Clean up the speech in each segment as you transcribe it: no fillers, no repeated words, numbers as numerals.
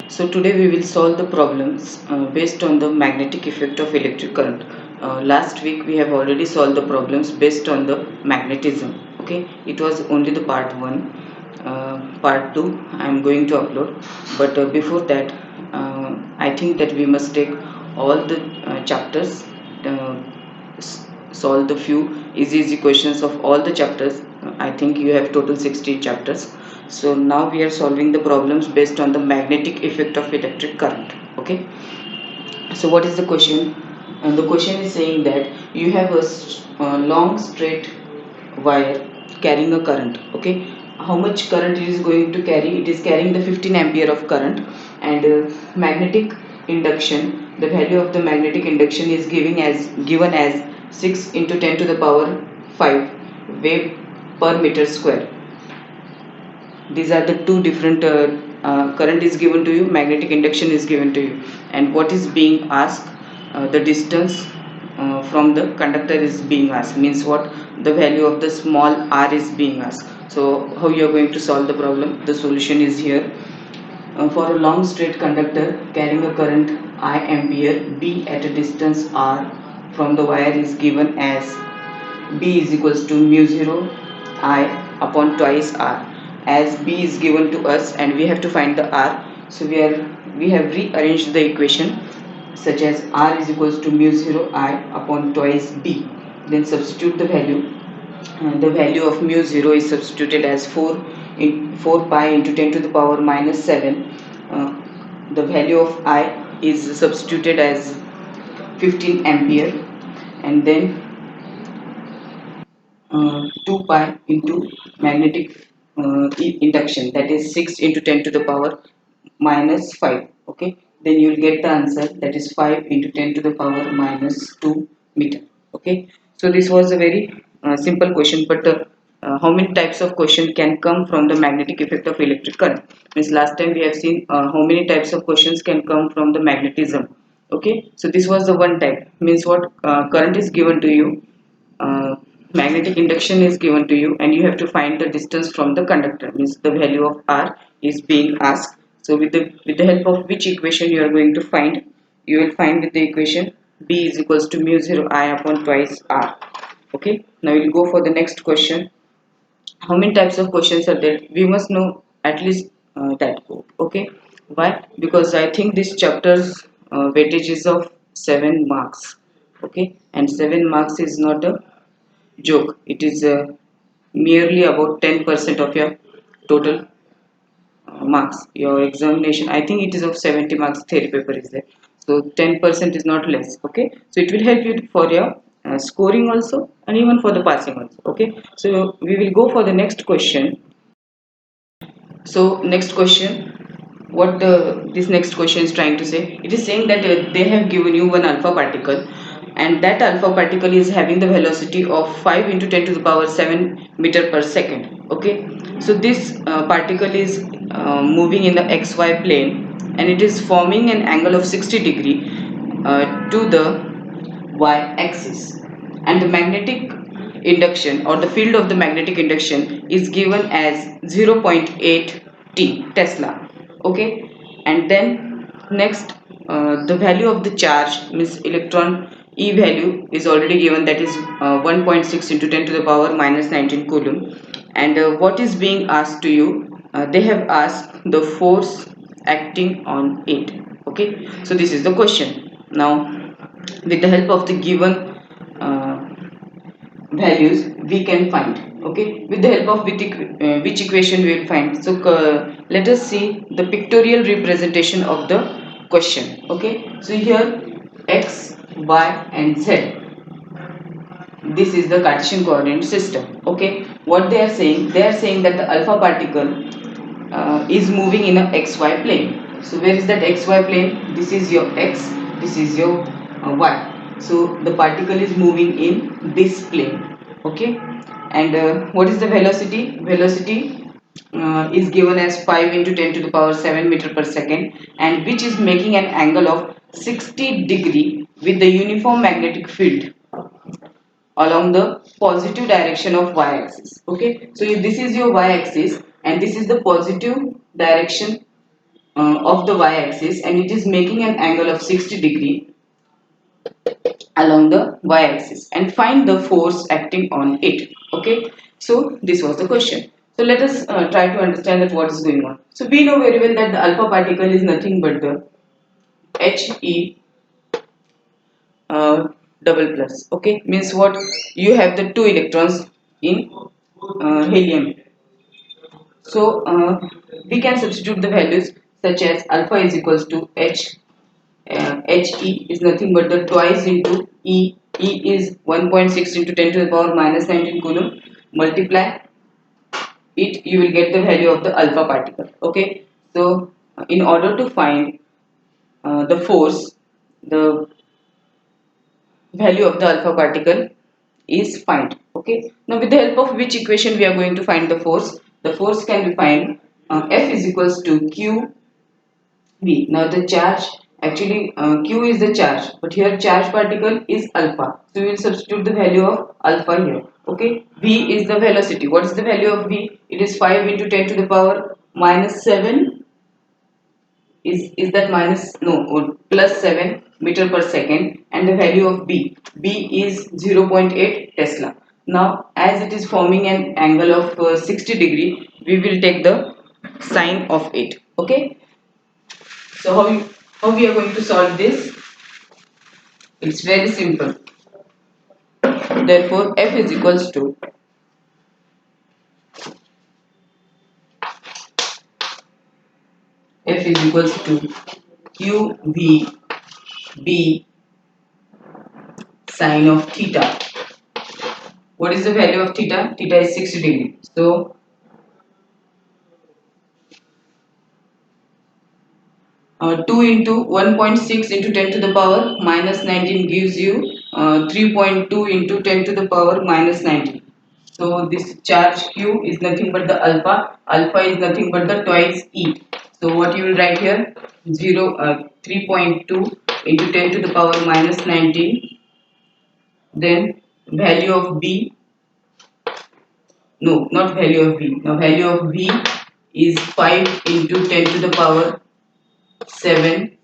So today we will solve the problems based on the magnetic effect of electric current. Last week we have already solved the problems based on the magnetism. Okay, it was only the part 1. Part 2 I am going to upload, but before that I think that we must take all the chapters, uh, solve the few easy questions of all the chapters. I think you have total 60 chapters. So now we are solving the problems based on the magnetic effect of electric current. Okay, so what is the question? And the question is saying that you have a long straight wire carrying a current. Okay, how much current it is going to carry? It is carrying the 15 ampere of current. And magnetic induction, the value of the magnetic induction is given as 6 into 10 to the power 5 wave per meter square. These are the two different current is given to you, magnetic induction is given to you, and what is being asked, the distance from the conductor is being asked, means what, the value of the small r is being asked. So how you are going to solve the problem? The solution is here. For a long straight conductor carrying a current I ampere, B at a distance r from the wire is given as B is equals to mu 0 I upon twice r. As B is given to us and we have to find the r, so we have rearranged the equation such as r is equals to mu 0 I upon twice B. Then substitute the value. The value of mu 0 is substituted as 4 pi into 10 to the power minus 7. uh, the value of I is substituted as 15 ampere, and then 2 pi into magnetic induction, that is 6 into 10 to the power minus 5. Okay, then you will get the answer, that is 5 into 10 to the power minus 2 meter. Okay, so this was a very simple question, but how many types of question can come from the magnetic effect of electric current? Means last time we have seen how many types of questions can come from the magnetism. Okay, so this was the one type, means what, current is given to you, uh, magnetic induction is given to you, and you have to find the distance from the conductor, means the value of r is being asked. So with the help of which equation you are going to find? You will find with the equation B is equals to mu 0 I upon twice r. Okay, now we'll go for the next question. How many types of questions are there? We must know at least that. Okay, why? Because I think this chapter's weightage is of 7 marks. Okay, and 7 marks is not a joke. It is merely about 10% of your total marks. Your examination, I think it is of 70 marks, theory paper is there, so 10% is not less. Okay, so it will help you for your scoring also, and even for the passing also. Okay, so we will go for the next question. So next question, what this next question is trying to say? It is saying that they have given you one alpha particle, and that alpha particle is having the velocity of 5 into 10 to the power 7 meter per second. Okay, so this particle is moving in the xy plane, and it is forming an angle of 60 degree to the y axis, and the magnetic induction, or the field of the magnetic induction, is given as 0.8 t Tesla. Okay, and then next, the value of the charge, means electron e value is already given, that is 1.6 into 10 to the power minus 19 coulomb. And what is being asked to you? They have asked the force acting on it. Okay, so this is the question. Now with the help of the given uh, values we can find. Okay, with the help of which equation we will find? So let us see the pictorial representation of the question. Okay, so here x, y and z, this is the Cartesian coordinate system. Okay, what they are saying? They are saying that the alpha particle is moving in a xy plane. So where is that xy plane? This is your x, this is your y. So the particle is moving in this plane. Okay, and what is the velocity? Velocity is given as 5 into 10 to the power 7 meter per second, and which is making an angle of 60 degree with the uniform magnetic field along the positive direction of y-axis. Okay, so this is your y-axis and this is the positive direction of the y-axis, and it is making an angle of 60 degree along the y-axis, and find the force acting on it. Okay, so this was the question. So let us try to understand that what is going on. So we know very well that the alpha particle is nothing but the He double plus. Okay, means what? You have the two electrons in helium. So we can substitute the values such as alpha is equals to He is nothing but the twice into E. E is 1.6 into 10 to the power minus 19 coulomb. Multiply it, you will get the value of the alpha particle. Okay, so in order to find the force, the value of the alpha particle is find. Okay, now with the help of which equation we are going to find the force? The force can be find F is equals to Q V. Now the charge, actually Q is the charge, but here charge particle is alpha. So we will substitute the value of alpha here. Okay, V is the velocity. What is the value of V? It is 5 into 10 to the power minus 7. Is that minus, no, or plus 7 meter per second, and the value of B is 0.8 Tesla. Now as it is forming an angle of 60 degree, we will take the sine of it. Okay, so how we are going to solve this? It's very simple. Therefore, F is equals to QVB sine of theta. What is the value of theta? Theta is 60 degree. So 2 into 1.6 into 10 to the power minus 19 gives you 3.2 into 10 to the power minus 19. So this charge Q is nothing but the alpha. Alpha is nothing but the twice E. So what you will write here? 3.2 into 10 to the power minus 19. Then value of B. No, not value of B. Now value of V is 5 into 10 to the power 7,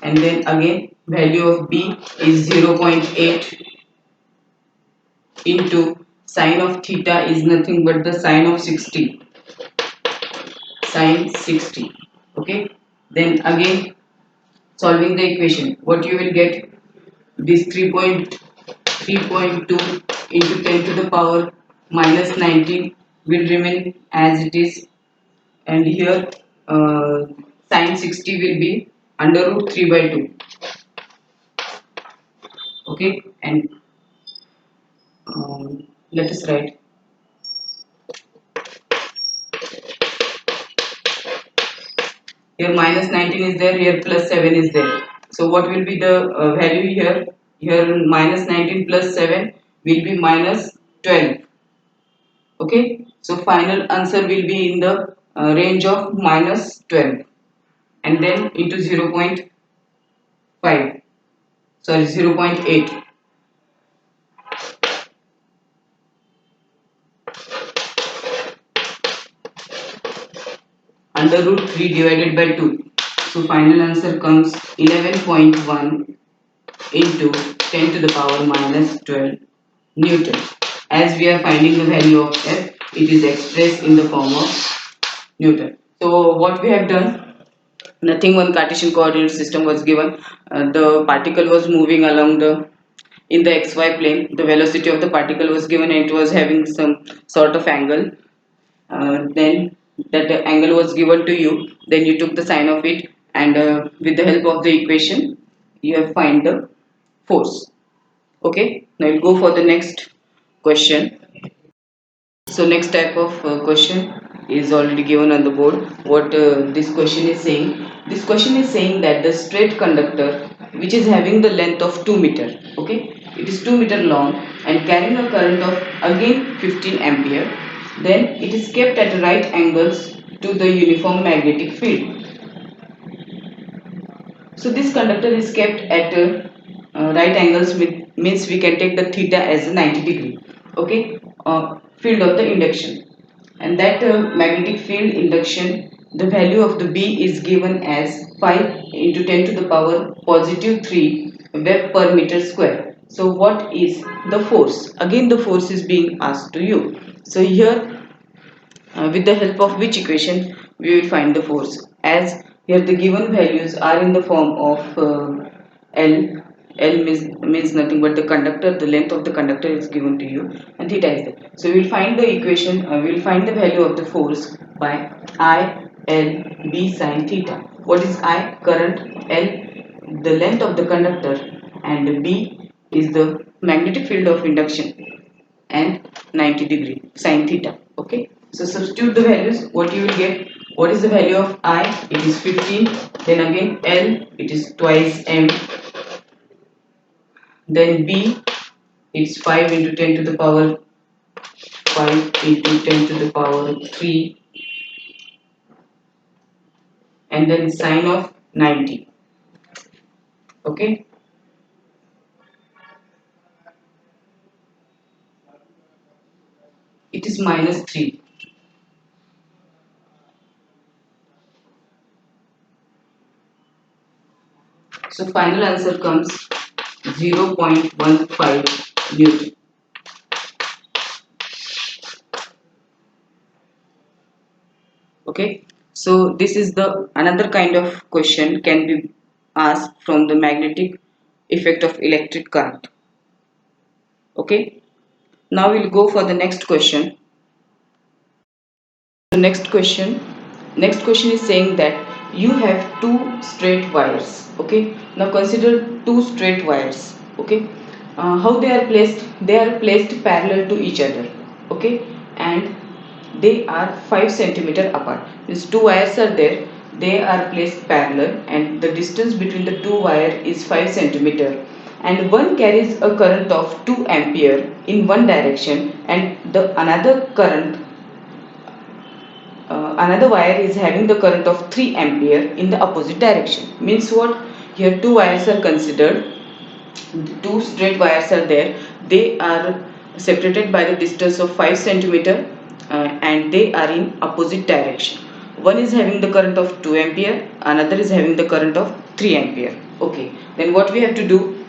and then again value of B is 0.8 into sine of theta is nothing but the sine of 60, sine 60. Okay, then again solving the equation, what you will get? This 3.2 into 10 to the power minus 19 will remain as it is, and here sine 60 will be under root 3 by 2. Okay, and let us write here minus 19 is there, here plus 7 is there. So what will be the value here? Here minus 19 plus 7 will be minus 12. Okay, so final answer will be in the range of minus 12, and then into 0.5, sorry, 0.8. Under root 3 divided by 2. So final answer comes 11.1 into 10 to the power minus 12 Newton. As we are finding the value of F, it is expressed in the form of Newton. So what we have done, nothing, one Cartesian coordinate system was given. The particle was moving along in the xy plane. The velocity of the particle was given and it was having some sort of angle. Then that angle was given to you, then you took the sine of it, and with the help of the equation you have find the force. Okay, now we'll go for the next question. So next type of question is already given on the board. What this question is saying? This question is saying that the straight conductor which is having the length of 2 meter, okay, it is 2 meter long and carrying a current of again 15 ampere, then it is kept at right angles to the uniform magnetic field. So this conductor is kept at right angles, means we can take the theta as a 90 degree. Okay, field of the induction, and that magnetic field induction the value of the B is given as 5 into 10 to the power positive 3 Web per meter square. So what is the force? Again the force is being asked to you. So here with the help of which equation we will find the force, as here the given values are in the form of L. L means nothing but the conductor, the length of the conductor is given to you, and theta is there. So we will find the equation, we will find the value of the force by I L B sine theta. What is I? Current. L, the length of the conductor, and B is the magnetic field of induction, and 90 degree sine theta. Okay, so substitute the values. What you will get? What is the value of I? It is 15. Then again L, it is twice M. Then B, it's 5 into 10 to the power 5 into 10 to the power 3, and then sine of 90. Okay, it is minus 3. So final answer comes 0.15 Newton. Okay, so this is the another kind of question can be asked from the magnetic effect of electric current. Okay, now we'll go for the next question. The next question is saying that you have two straight wires. Okay, now consider two straight wires. Okay, how they are placed? They are placed parallel to each other. Okay, and they are 5 centimeter apart. These two wires are there, they are placed parallel, and the distance between the two wire is 5 centimeter, and one carries a current of 2 ampere in one direction, and the another wire is having the current of 3 ampere in the opposite direction. Means what? Here two wires are considered, two straight wires are there, they are separated by the distance of 5 centimeter, and they are in opposite direction. One is having the current of 2 ampere, another is having the current of 3 ampere. Okay, then what we have to do?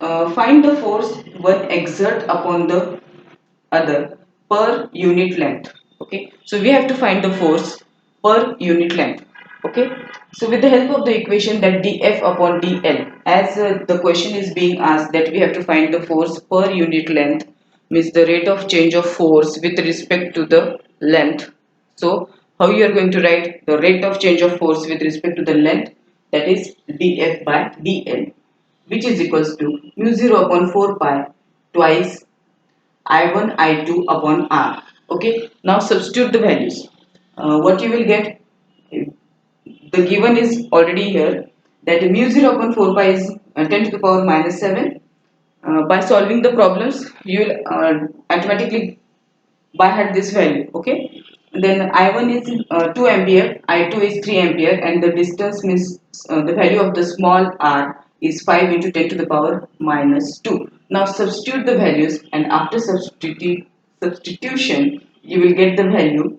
Find the force one exert upon the other per unit length. Okay, so we have to find the force per unit length. Okay, so with the help of the equation that dF upon dL, as the question is being asked that we have to find the force per unit length, means the rate of change of force with respect to the length. So how you are going to write the rate of change of force with respect to the length? That is dF by dL, which is equals to mu 0 upon 4 pi twice I1 I2 upon R. Okay, now substitute the values. What you will get? The given is already here, that mu 0 upon 4 pi is 10 to the power minus 7. By solving the problems you will automatically by heart this value. Okay, then I1 is 2 ampere, I2 is 3 ampere, and the distance means the value of the small r is 5 into 10 to the power minus 2. Now substitute the values, and after substitution you will get the value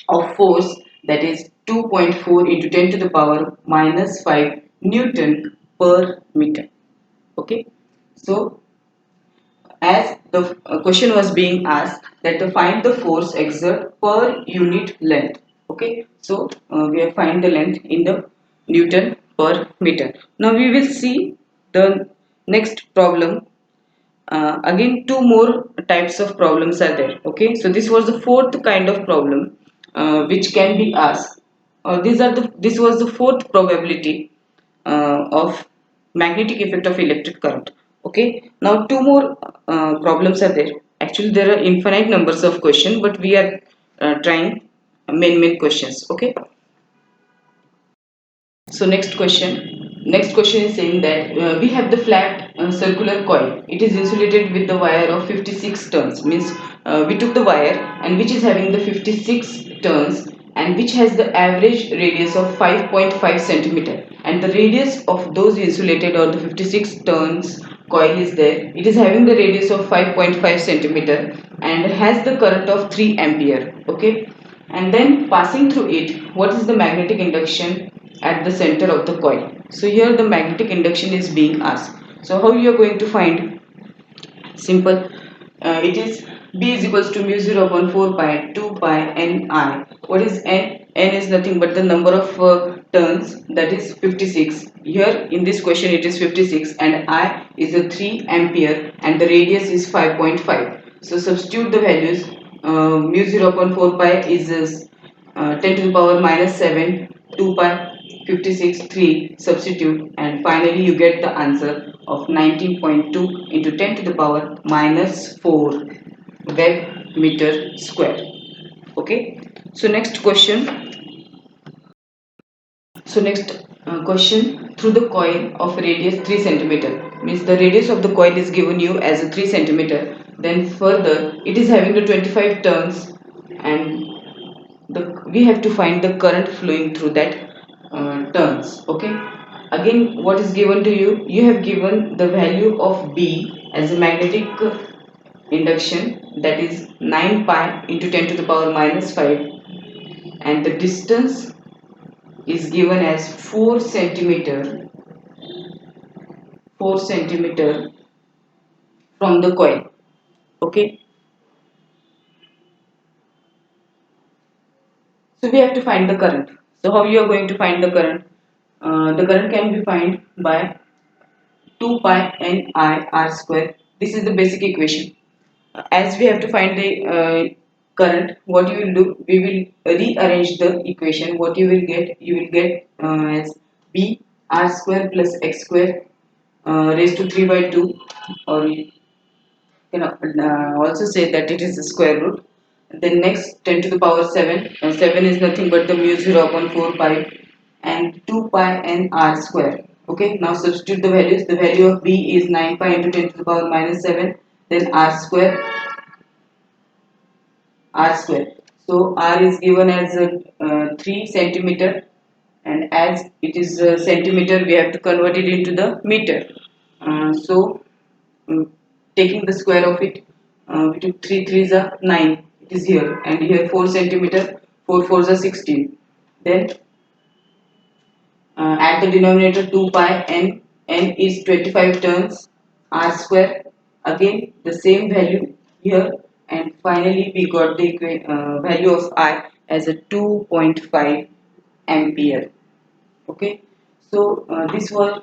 of force, that is 2.4 into 10 to the power minus 5 Newton per meter. Okay, so as the question was being asked that to find the force exert per unit length. Okay, so we have find the length in the Newton per meter. Now we will see the next problem. Again two more types of problems are there. Okay, so this was the fourth kind of problem which can be asked. This was the fourth probability of magnetic effect of electric current. Okay, now two more problems are there. Actually there are infinite numbers of questions, but we are trying main questions. Okay, so next question is saying that we have the flat circular coil. It is insulated with the wire of 56 turns. Means we took the wire and which is having the 56 turns, and which has the average radius of 5.5 centimeter, and the radius of those insulated or the 56 turns coil is there. It is having the radius of 5.5 centimeter and has the current of 3 ampere. Okay, and then passing through it, what is the magnetic induction at the center of the coil? So here the magnetic induction is being asked. So how you are going to find? Simple. It is B is equals to mu 0 upon 4 pi 2 pi n I. What is n? N is nothing but the number of turns, that is 56. Here in this question it is 56 and I is a 3 ampere and the radius is 5.5. So substitute the values. Mu 0 upon 4 pi is 10 to the power minus 7, 2 pi 56, 3, substitute, and finally you get the answer of 19.2 into 10 to the power minus 4 Web meter square. Okay, so next question. So next question, through the coil of radius 3 centimeter, means the radius of the coil is given you as a 3 centimeter. Then further it is having the 25 turns and we have to find the current flowing through that turns. Okay, again what is given to you? You have given the value of B as a magnetic induction, that is 9 pi into 10 to the power minus 5, and the distance is given as 4 centimeter from the coil. Okay, so we have to find the current. So how you are going to find the current? The current can be found by 2 pi n I r square. This is the basic equation. As we have to find the current, what you will do, we will rearrange the equation. What you will get as b r square plus x square raised to 3 by 2, or you can also say that it is the square root. Then next 10 to the power 7, and 7 is nothing but the mu 0 upon 4 pi and 2 pi n r square. Okay, now substitute the values. The value of b is 9 pi into 10 to the power minus 7, then r square, r square. So r is given as 3 centimeter, and as it is centimeter, we have to convert it into the meter. So taking the square of it, we took 3 threes are 9. It is here, and here 4 centimeter, 4 fours are 16. Then at the denominator 2 pi n is 25 turns, r square, again the same value here, and finally we got the value of I as a 2.5 ampere. Okay, so these were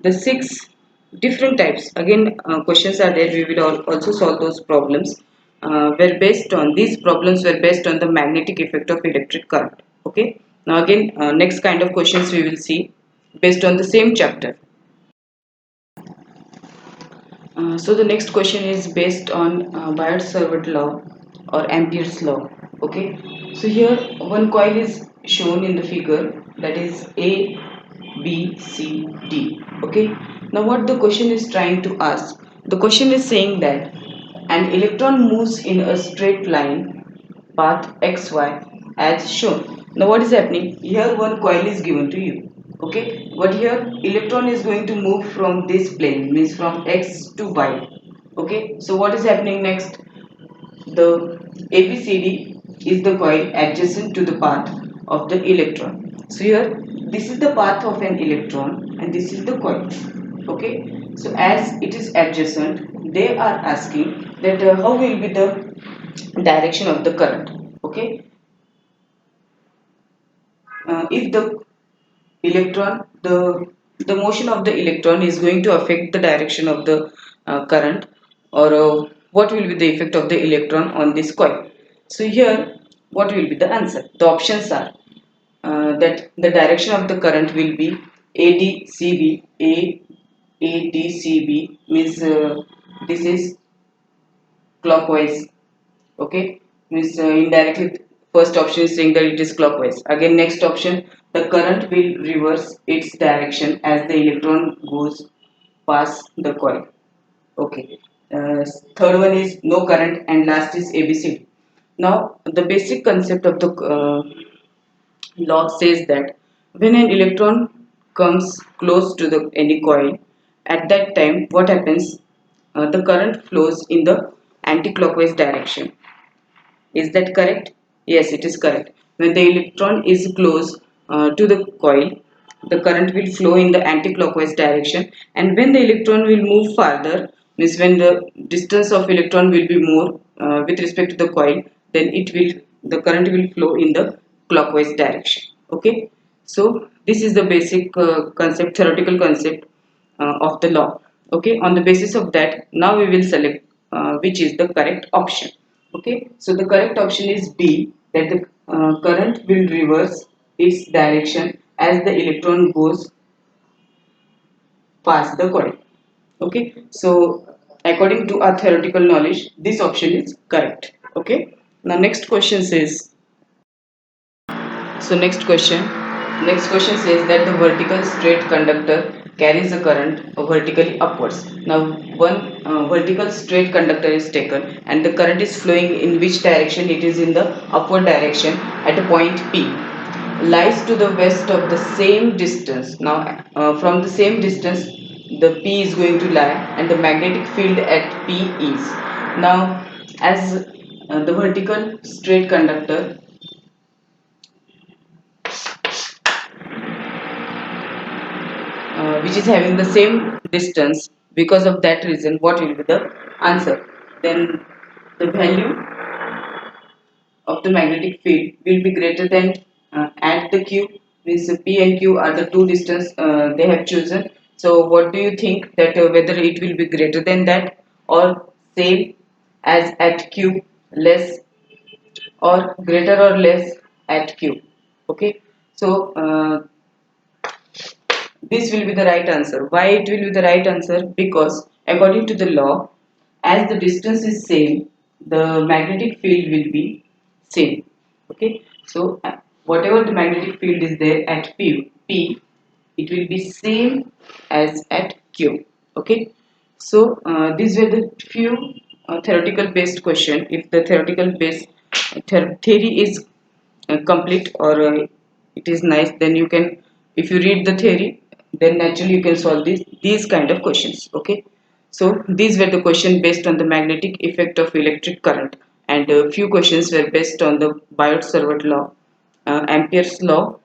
the 6 different types. Again questions are there, we will also solve those problems. Were based on These problems were based on the magnetic effect of electric current. Okay, now again next kind of questions we will see based on the same chapter. So the next question is based on Biot-Savart law or Ampere's law. Okay, so here one coil is shown in the figure, that is A, B, C, D. Okay, now what the question is trying to ask? The question is saying that an electron moves in a straight line path XY as shown. Now what is happening? Here one coil is given to you. Okay, but here electron is going to move from this plane, means from X to Y. Okay, so what is happening next? The ABCD is the coil adjacent to the path of the electron. So here this is the path of an electron and this is the coil. Okay, so as it is adjacent, they are asking that how will be the direction of the current. Okay, if the motion of the electron is going to affect the direction of the current, or what will be the effect of the electron on this coil. So here what will be the answer? The options are that the direction of the current will be ADCB. ADCB means this is clockwise. Okay, means indirectly first option is saying that it is clockwise. Again next option, the current will reverse its direction as the electron goes past the coil. Okay, third one is no current, and last is ABC. Now the basic concept of the law says that when an electron comes close to the any coil, at that time what happens? The current flows in the anti-clockwise direction. Is that correct? Yes, it is correct. When the electron is close to the coil, the current will flow in the anti-clockwise direction, and when the electron will move farther, means when the distance of electron will be more with respect to the coil, then the current will flow in the clockwise direction. Okay, so this is the basic concept, theoretical concept of the law. Okay, on the basis of that, now we will select which is the correct option. Okay, so the correct option is B, that the current will reverse its direction as the electron goes past the coil. Okay, so according to our theoretical knowledge, this option is correct. Okay, now next question says, so next question says that the vertical straight conductor carries a current vertically upwards. Now one vertical straight conductor is taken and the current is flowing in which direction? It is in the upward direction at a point P, lies to the west of the same distance. Now from the same distance the P is going to lie and the magnetic field at P is. Now as the vertical straight conductor which is having the same distance, because of that reason what will be the answer? Then the value of the magnetic field will be greater than at the q, means P and Q are the two distance they have chosen. So what do you think that whether it will be greater than that or same as at q, less or greater or less at q? Okay, so this will be the right answer. Why it will be the right answer? Because according to the law, as the distance is same, the magnetic field will be same. Okay, so whatever the magnetic field is there at P, it will be same as at Q. Okay, so these were the few theoretical based question. If the theoretical based theory is complete or it is nice, then you can, if you read the theory, then naturally you can solve these kind of questions. Okay, so these were the question based on the magnetic effect of electric current, and a few questions were based on the Biot-Savart law. Ampere's law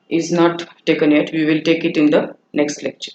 is not taken yet, we will take it in the next lecture.